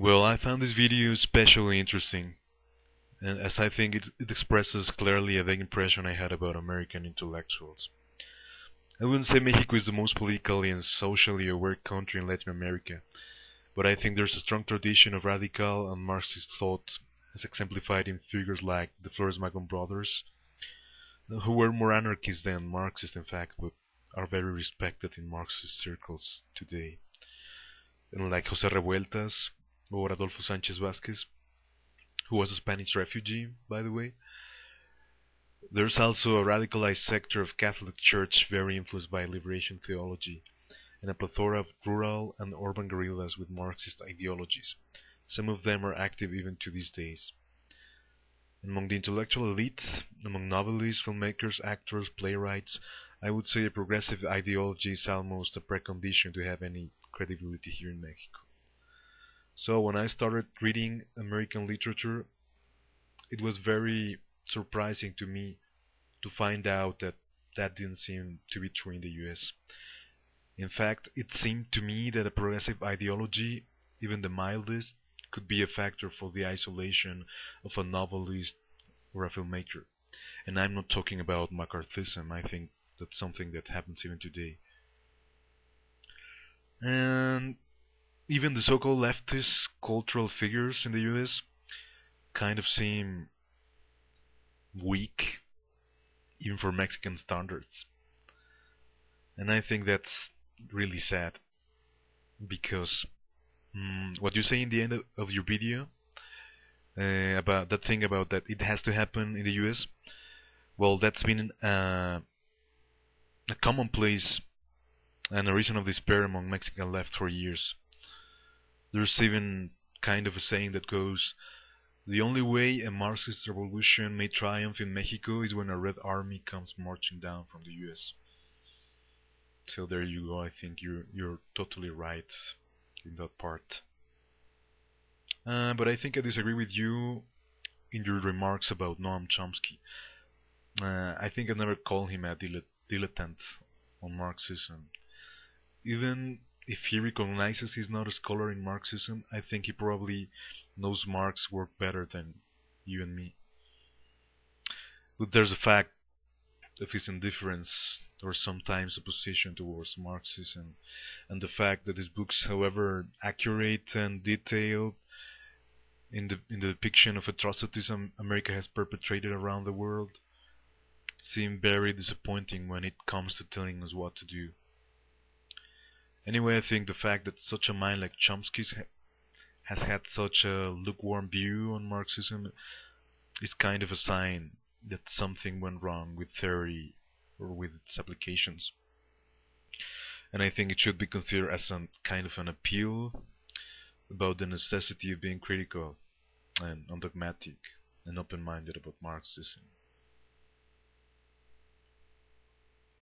Well, I found this video especially interesting, and as I think it expresses clearly a vague impression I had about American intellectuals. I wouldn't say Mexico is the most politically and socially aware country in Latin America, but I think there's a strong tradition of radical and Marxist thought, as exemplified in figures like the Flores Magón brothers, who were more anarchists than Marxists in fact, but are very respected in Marxist circles today, and like José Revueltas or Adolfo Sánchez Vázquez, who was a Spanish refugee, by the way. There's also a radicalized sector of Catholic Church very influenced by liberation theology, and a plethora of rural and urban guerrillas with Marxist ideologies. Some of them are active even to these days. Among the intellectual elite, among novelists, filmmakers, actors, playwrights, I would say a progressive ideology is almost a precondition to have any credibility here in Mexico. So when I started reading American literature, it was very surprising to me to find out that that didn't seem to be true in the US. In fact, it seemed to me that a progressive ideology, even the mildest, could be a factor for the isolation of a novelist or a filmmaker. And I'm not talking about McCarthyism, I think that's something that happens even today. And even the so-called leftist cultural figures in the US kind of seem weak, even for Mexican standards. And I think that's really sad, because what you say in the end of your video about that thing about that it has to happen in the US, well, that's been a commonplace and a reason of despair among Mexican left for years. There's even kind of a saying that goes, the only way a Marxist revolution may triumph in Mexico is when a Red Army comes marching down from the US. So there you go, I think you're totally right in that part. But I think I disagree with you in your remarks about Noam Chomsky. I think I never called him a dilettante on Marxism. Even if he recognizes he's not a scholar in Marxism, I think he probably knows Marx's work better than you and me. But there's a fact of his indifference or sometimes opposition towards Marxism, and the fact that his books, however accurate and detailed in the depiction of atrocities America has perpetrated around the world, seem very disappointing when it comes to telling us what to do. Anyway, I think the fact that such a mind like Chomsky's has had such a lukewarm view on Marxism is kind of a sign that something went wrong with theory or with its applications. And I think it should be considered as some kind of an appeal about the necessity of being critical and undogmatic and open-minded about Marxism.